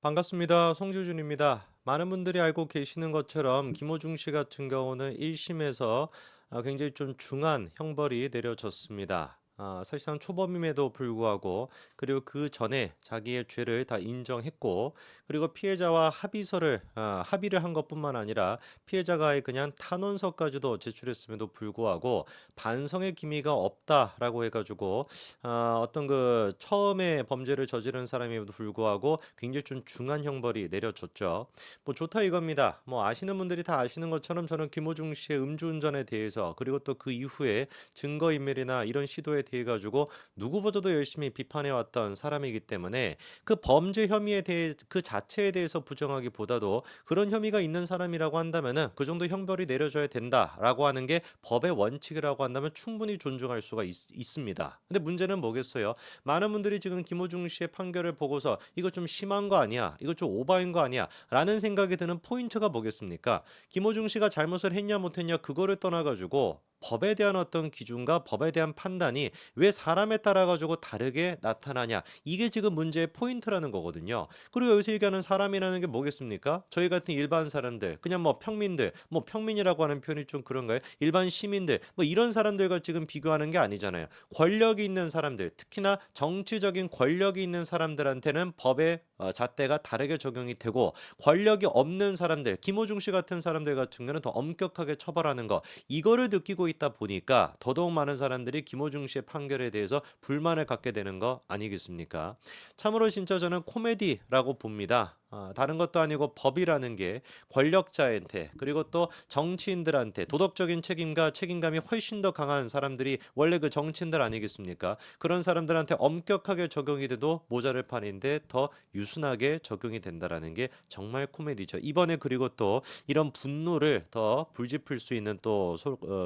반갑습니다. 송주준입니다. 많은 분들이 알고 계시는 것처럼 김호중 씨 같은 경우는 1심에서 굉장히 좀 중한 형벌이 내려졌습니다. 사실상 초범임에도 불구하고 그리고 그 전에 자기의 죄를 다 인정했고 그리고 피해자와 합의를 한 것뿐만 아니라 피해자가의 그냥 탄원서까지도 제출했음에도 불구하고 반성의 기미가 없다라고 해가지고 어떤 그 처음에 범죄를 저지른 사람임에도 불구하고 굉장히 좀 중한 형벌이 내려졌죠. 뭐 좋다 이겁니다. 뭐 아시는 분들이 다 아시는 것처럼 저는 김호중 씨의 음주운전에 대해서 그리고 또 그 이후에 증거인멸이나 이런 시도에 대해 가지고 누구보다도 열심히 비판해 왔던 사람이기 때문에 그 범죄 혐의에 대해 그 자체에 대해서 부정하기보다도 그런 혐의가 있는 사람이라고 한다면은 그 정도 형벌이 내려져야 된다라고 하는 게 법의 원칙이라고 한다면 충분히 존중할 수가 있습니다. 근데 문제는 뭐겠어요? 많은 분들이 지금 김호중 씨의 판결을 보고서 이거 좀 심한 거 아니야? 이거 좀 오바인 거 아니야? 라는 생각이 드는 포인트가 뭐겠습니까? 김호중 씨가 잘못을 했냐 못했냐 그거를 떠나가지고 법에 대한 어떤 기준과 법에 대한 판단이 왜 사람에 따라 가지고 다르게 나타나냐 이게 지금 문제의 포인트라는 거거든요. 그리고 여기서 얘기하는 사람이라는 게 뭐겠습니까? 저희 같은 일반 사람들 그냥 뭐 평민들 뭐 평민이라고 하는 표현이 좀 그런가요? 일반 시민들 뭐 이런 사람들과 지금 비교하는 게 아니잖아요. 권력이 있는 사람들 특히나 정치적인 권력이 있는 사람들한테는 법의 잣대가 다르게 적용이 되고 권력이 없는 사람들 김호중 씨 같은 사람들 같은 경우는 더 엄격하게 처벌하는 거 이거를 느끼고 있다 보니까 더더욱 많은 사람들이 김호중 씨의 판결에 대해서 불만을 갖게 되는 거 아니겠습니까? 참으로 진짜 저는 코미디라고 봅니다. 다른 것도 아니고 법이라는 게 권력자한테 그리고 또 정치인들한테 도덕적인 책임과 책임감이 훨씬 더 강한 사람들이 원래 그 정치인들 아니겠습니까? 그런 사람들한테 엄격하게 적용이 돼도 모자랄 판인데 더 유순하게 적용이 된다라는 게 정말 코미디죠. 이번에 그리고 또 이런 분노를 더 불짚을 수 있는 또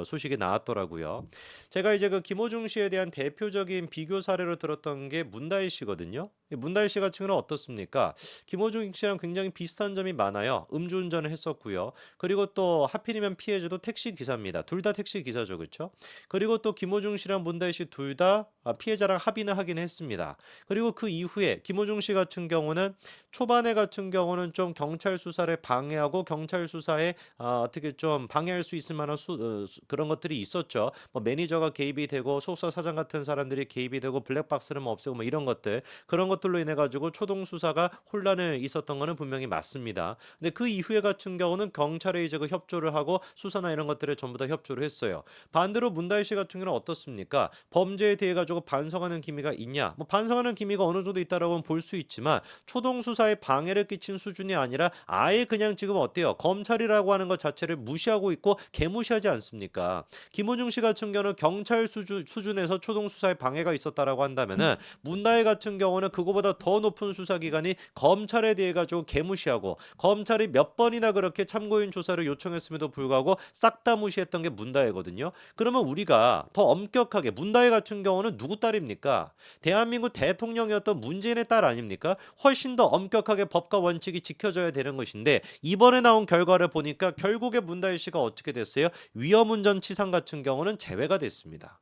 소식이 나왔더라고요. 제가 이제 그 김호중 씨에 대한 대표적인 비교 사례로 들었던 게 문다희 씨거든요. 이 문다희 씨 같은 경우는 어떻습니까? 김호중 씨랑 굉장히 비슷한 점이 많아요. 음주운전을 했었고요. 그리고 또 하필이면 피해자도 택시 기사입니다. 둘 다 택시 기사죠, 그렇죠? 그리고 또 김호중 씨랑 문다희 씨 둘 다 피해자랑 합의는 하긴 했습니다. 그리고 그 이후에 김호중 씨 같은 경우는 초반에 같은 경우는 좀 경찰 수사를 방해하고 경찰 수사에 어떻게 좀 방해할 수 있을 만한 그런 것들이 있었죠. 뭐 매니저가 개입이 되고 소속 사장 같은 사람들이 개입이 되고 블랙박스를 뭐 없애고 뭐 이런 것들 그런 것들로 인해 가지고 초동 수사가 혼란을 있었던 거는 분명히 맞습니다. 근데 그 이후에 같은 경우는 경찰에 이제 그 협조를 하고 수사나 이런 것들에 전부 다 협조를 했어요. 반대로 문다희 씨 같은 경우는 어떻습니까? 범죄에 대해 가지고 반성하는 기미가 있냐? 뭐 반성하는 기미가 어느 정도 있다라고는 볼 수 있지만 초동 수사에 방해를 끼친 수준이 아니라 아예 그냥 지금 어때요? 검찰이라고 하는 것 자체를 무시하고 있고 개무시하지 않습니까? 김호중 씨 같은 경우는 경찰 수준에서 초동 수사에 방해가 있었다라고 한다면은 문다혜 같은 경우는 그거보다 더 높은 수사기관이 검찰에 대해 가지고 개무시하고 검찰이 몇 번이나 그렇게 참고인 조사를 요청했음에도 불구하고 싹 다 무시했던 게 문다혜거든요. 그러면 우리가 더 엄격하게 문다혜 같은 경우는 누구 딸입니까? 대한민국 대통령이었던 문재인의 딸 아닙니까? 훨씬 더 엄격하게 법과 원칙이 지켜져야 되는 것인데 이번에 나온 결과를 보니까 결국에 문다혜 씨가 어떻게 됐어요? 위험운전 치상 같은 경우는 제외가 됐습니다.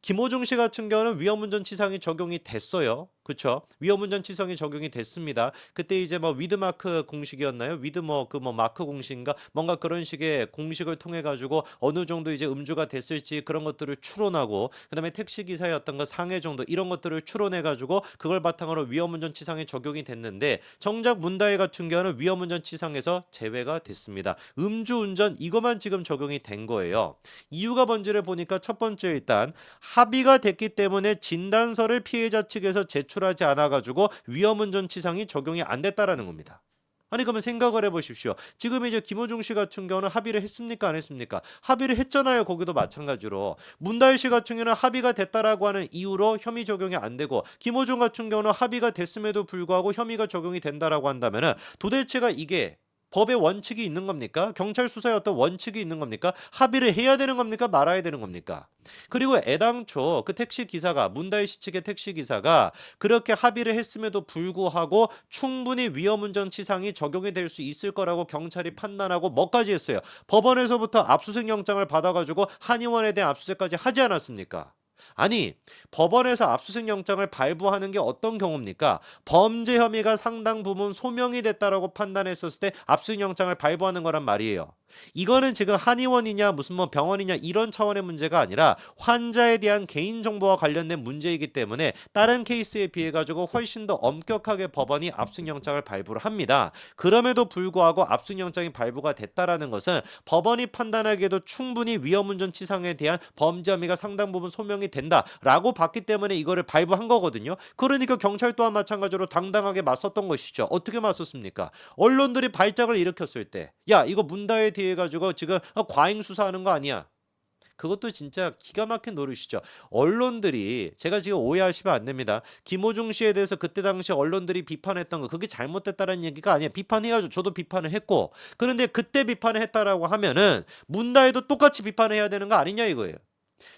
김호중 씨 같은 경우는 위험운전 치상이 적용이 됐어요. 그쵸? 위험운전 치상이 적용이 됐습니다. 그때 이제 뭐 위드마크 공식이었나요? 위드 뭐 마크 공식인가? 뭔가 그런 식의 공식을 통해 가지고 어느 정도 이제 음주가 됐을지 그런 것들을 추론하고 그다음에 택시 기사의 어떤 거 상해 정도 이런 것들을 추론해 가지고 그걸 바탕으로 위험운전 치상이 적용이 됐는데 정작 문다혜 같은 경우는 위험운전 치상에서 제외가 됐습니다. 음주운전 이것만 지금 적용이 된 거예요. 이유가 뭔지를 보니까 첫 번째 일단 합의가 됐기 때문에 진단서를 피해자 측에서 제출하지 않아 가지고 위험운전 치상이 적용이 안 됐다라는 겁니다. 아니 그러면 생각을 해보십시오. 지금 이제 김호중 씨 같은 경우는 합의를 했습니까 안 했습니까? 합의를 했잖아요. 거기도 마찬가지로 문다혜 씨 같은 경우는 합의가 됐다라고 하는 이유로 혐의 적용이 안 되고 김호중 같은 경우는 합의가 됐음에도 불구하고 혐의가 적용이 된다라고 한다면은 도대체가 이게 법의 원칙이 있는 겁니까? 경찰 수사에 어떤 원칙이 있는 겁니까? 합의를 해야 되는 겁니까? 말아야 되는 겁니까? 그리고 애당초 그 택시 기사가 문다희 씨 측의 택시 기사가 그렇게 합의를 했음에도 불구하고 충분히 위험운전 치상이 적용이 될 수 있을 거라고 경찰이 판단하고 뭐까지 했어요. 법원에서부터 압수수색 영장을 받아가지고 한의원에 대한 압수수색까지 하지 않았습니까? 아니, 법원에서 압수수색 영장을 발부하는 게 어떤 경우입니까? 범죄 혐의가 상당 부분 소명이 됐다라고 판단했었을 때 압수수색 영장을 발부하는 거란 말이에요. 이거는 지금 한의원이냐 무슨 뭐 병원이냐 이런 차원의 문제가 아니라 환자에 대한 개인정보와 관련된 문제이기 때문에 다른 케이스에 비해 가지고 훨씬 더 엄격하게 법원이 압수수색 영장을 발부를 합니다. 그럼에도 불구하고 압수수색 영장이 발부가 됐다라는 것은 법원이 판단하기에도 충분히 위험운전치상에 대한 범죄 혐의가 상당 부분 소명이 된다라고 봤기 때문에 이거를 발부한 거거든요. 그러니까 경찰 또한 마찬가지로 당당하게 맞섰던 것이죠. 어떻게 맞섰습니까? 언론들이 발작을 일으켰을 때, 야 이거 문다에 대해 가지고 지금 과잉 수사하는 거 아니야? 그것도 진짜 기가 막힌 노릇이죠. 언론들이 제가 지금 오해하시면 안 됩니다. 김호중 씨에 대해서 그때 당시 언론들이 비판했던 거 그게 잘못됐다는 얘기가 아니에요. 비판해야죠. 저도 비판을 했고. 그런데 그때 비판을 했다라고 하면은 문다에도 똑같이 비판을 해야 되는 거 아니냐 이거예요.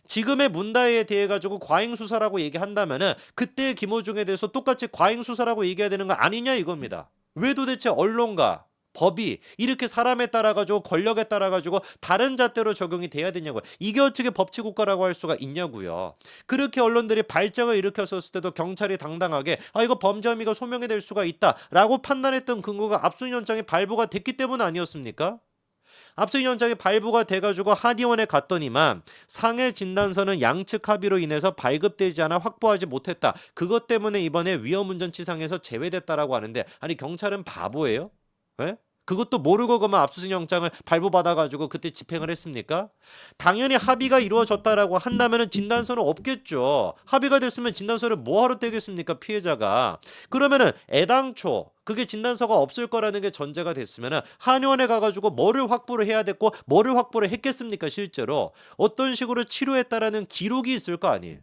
지금의 문다에 대해 가지고 과잉 수사라고 얘기한다면은 그때의 김호중에 대해서 똑같이 과잉 수사라고 얘기해야 되는 거 아니냐 이겁니다. 왜 도대체 언론과 법이 이렇게 사람에 따라 가지고 권력에 따라 가지고 다른 잣대로 적용이 돼야 되냐고요. 이게 어떻게 법치 국가라고 할 수가 있냐고요. 그렇게 언론들이 발작을 일으켰었을 때도 경찰이 당당하게 이거 범죄 혐의가 소명이 될 수가 있다라고 판단했던 근거가 압수수색 영장이 발부가 됐기 때문 아니었습니까? 압수수색 영장이 발부가 돼가지고 한의원에 갔더니만 상해 진단서는 양측 합의로 인해서 발급되지 않아 확보하지 못했다. 그것 때문에 이번에 위험운전치상에서 제외됐다라고 하는데 아니 경찰은 바보예요? 예? 그것도 모르고 그만 압수수색 영장을 발부받아가지고 그때 집행을 했습니까? 당연히 합의가 이루어졌다라고 한다면은 진단서는 없겠죠. 합의가 됐으면 진단서를 뭐하러 떼겠습니까 피해자가. 그러면은 애당초 그게 진단서가 없을 거라는 게 전제가 됐으면은 한의원에 가가지고 뭐를 확보를 해야 됐고 뭐를 확보를 했겠습니까 실제로. 어떤 식으로 치료했다라는 기록이 있을 거 아니에요.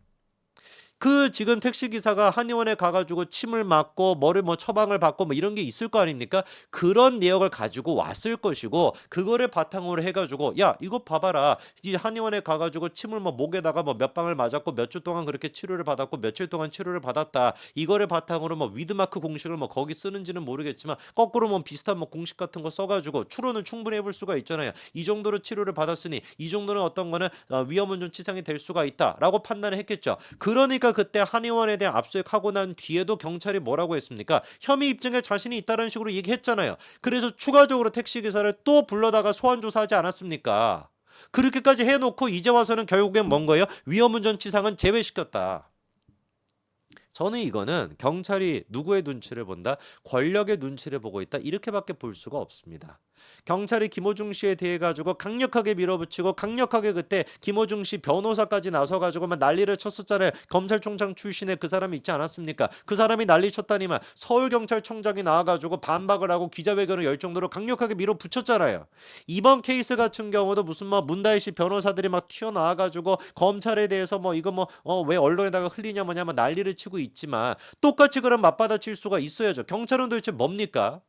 그 지금 택시기사가 한의원에 가가지고 침을 맞고 뭐를 뭐 처방을 받고 뭐 이런 게 있을 거 아닙니까? 그런 내역을 가지고 왔을 것이고 그거를 바탕으로 해가지고 야 이거 봐봐라 이 한의원에 가가지고 침을 뭐 목에다가 뭐 몇 방을 맞았고 몇 주 동안 그렇게 치료를 받았고 며칠 동안 치료를 받았다 이거를 바탕으로 뭐 위드마크 공식을 뭐 거기 쓰는지는 모르겠지만 거꾸로 뭐 비슷한 뭐 공식 같은 거 써가지고 추론을 충분히 해볼 수가 있잖아요. 이 정도로 치료를 받았으니 이 정도는 어떤 거는 위험운전 치상이 될 수가 있다라고 판단을 했겠죠. 그러니까 그때 한의원에 대한 압수수색하고 난 뒤에도 경찰이 뭐라고 했습니까? 혐의 입증에 자신이 있다는 식으로 얘기했잖아요. 그래서 추가적으로 택시기사를 또 불러다가 소환조사하지 않았습니까? 그렇게까지 해놓고 이제 와서는 결국엔 뭔 거예요? 위험운전치상은 제외시켰다. 저는 이거는 경찰이 누구의 눈치를 본다? 권력의 눈치를 보고 있다. 이렇게밖에 볼 수가 없습니다. 경찰이 김호중 씨에 대해 가지고 강력하게 밀어붙이고 강력하게 그때 김호중 씨 변호사까지 나서 가지고 막 난리를 쳤었잖아요. 검찰총장 출신의 그 사람이 있지 않았습니까? 그 사람이 난리 쳤다니만 서울경찰청장이 나와 가지고 반박을 하고 기자회견을 열 정도로 강력하게 밀어붙였잖아요. 이번 케이스 같은 경우도 무슨 뭐 문다혜 씨 변호사들이 막 튀어나와 가지고 검찰에 대해서 뭐 이거 뭐 왜 언론에다가 흘리냐 뭐냐 뭐 난리를 치고 있지만 똑같이 그럼 맞받아칠 수가 있어야죠. 경찰은 도대체 뭡니까?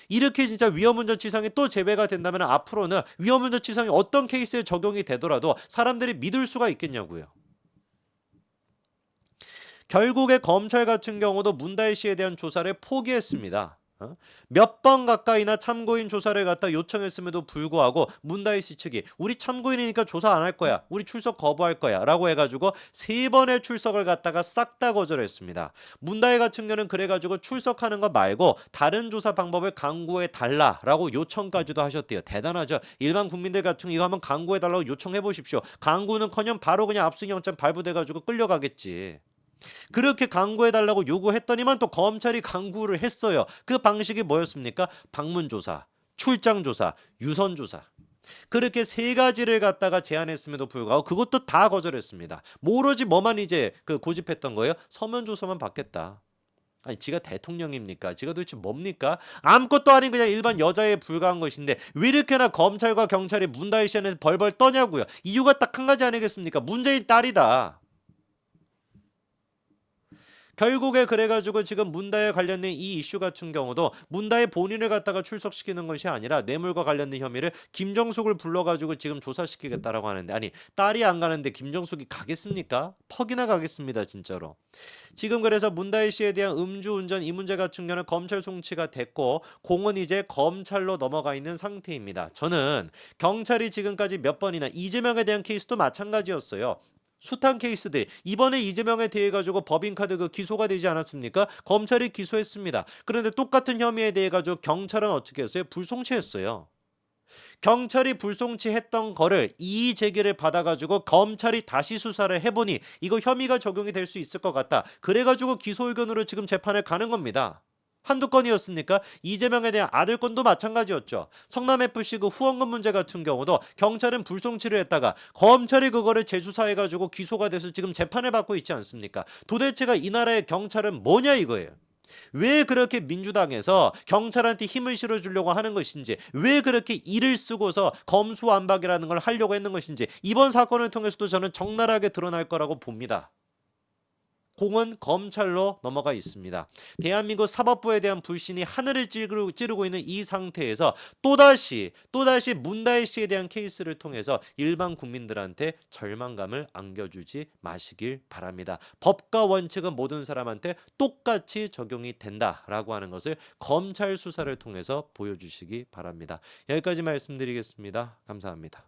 이렇게 진짜 위험운전치상이 또 제외가 된다면 앞으로는 위험운전치상이 어떤 케이스에 적용이 되더라도 사람들이 믿을 수가 있겠냐고요. 결국에 검찰 같은 경우도 문다혜 씨에 대한 조사를 포기했습니다. 몇 번 가까이나 참고인 조사를 갖다 요청했음에도 불구하고 문다혜 씨 측이 우리 참고인이니까 조사 안 할 거야. 우리 출석 거부할 거야. 라고 해가지고 3번의 출석을 갖다가 싹 다 거절했습니다. 문다혜 같은 경우는 그래가지고 출석하는 거 말고 다른 조사 방법을 강구해 달라라고 요청까지도 하셨대요. 대단하죠. 일반 국민들 같은 경우 이거 한번 강구해 달라고 요청해 보십시오. 강구는커녕 바로 그냥 압수수색 영장 발부돼가지고 끌려가겠지. 그렇게 강구해달라고 요구했더니만 또 검찰이 강구를 했어요. 그 방식이 뭐였습니까? 방문조사, 출장조사, 유선조사. 그렇게 3가지를 갖다가 제안했음에도 불구하고 그것도 다 거절했습니다. 오로지 뭐만 이제 그 고집했던 거예요? 서면조사만 받겠다. 아니 지가 대통령입니까? 지가 도대체 뭡니까? 아무것도 아닌 그냥 일반 여자에 불과한 것인데 왜 이렇게나 검찰과 경찰이 문다혜 씨한테 벌벌 떠냐고요. 이유가 딱 한 가지 아니겠습니까? 문재인 딸이다. 결국에 그래가지고 지금 문다에 관련된 이 이슈 같은 경우도 문다의 본인을 갖다가 출석시키는 것이 아니라 뇌물과 관련된 혐의를 김정숙을 불러가지고 지금 조사시키겠다라고 하는데 아니 딸이 안 가는데 김정숙이 가겠습니까? 퍽이나 가겠습니다 진짜로. 지금 그래서 문다혜 씨에 대한 음주운전 이 문제 같은 경우는 검찰 송치가 됐고 공은 이제 검찰로 넘어가 있는 상태입니다. 저는 경찰이 지금까지 몇 번이나 이재명에 대한 케이스도 마찬가지였어요. 숱한 케이스들 이번에 이재명에 대해 가지고 법인카드 그 기소가 되지 않았습니까? 검찰이 기소했습니다. 그런데 똑같은 혐의에 대해 가지고 경찰은 어떻게 했어요? 불송치했어요. 경찰이 불송치했던 거를 이의 제기를 받아가지고 검찰이 다시 수사를 해보니 이거 혐의가 적용이 될 수 있을 것 같다. 그래가지고 기소 의견으로 지금 재판을 가는 겁니다. 한두 건이었습니까? 이재명에 대한 아들 건도 마찬가지였죠. 성남FC 그 후원금 문제 같은 경우도 경찰은 불송치를 했다가 검찰이 그거를 재수사해가지고 기소가 돼서 지금 재판을 받고 있지 않습니까? 도대체가 이 나라의 경찰은 뭐냐 이거예요. 왜 그렇게 민주당에서 경찰한테 힘을 실어주려고 하는 것인지, 왜 그렇게 일을 쓰고서 검수완박이라는 걸 하려고 했는 것인지 이번 사건을 통해서도 저는 적나라하게 드러날 거라고 봅니다. 공은 검찰로 넘어가 있습니다. 대한민국 사법부에 대한 불신이 하늘을 찌르고 있는 이 상태에서 또다시 문다혜 씨에 대한 케이스를 통해서 일반 국민들한테 절망감을 안겨주지 마시길 바랍니다. 법과 원칙은 모든 사람한테 똑같이 적용이 된다라고 하는 것을 검찰 수사를 통해서 보여주시기 바랍니다. 여기까지 말씀드리겠습니다. 감사합니다.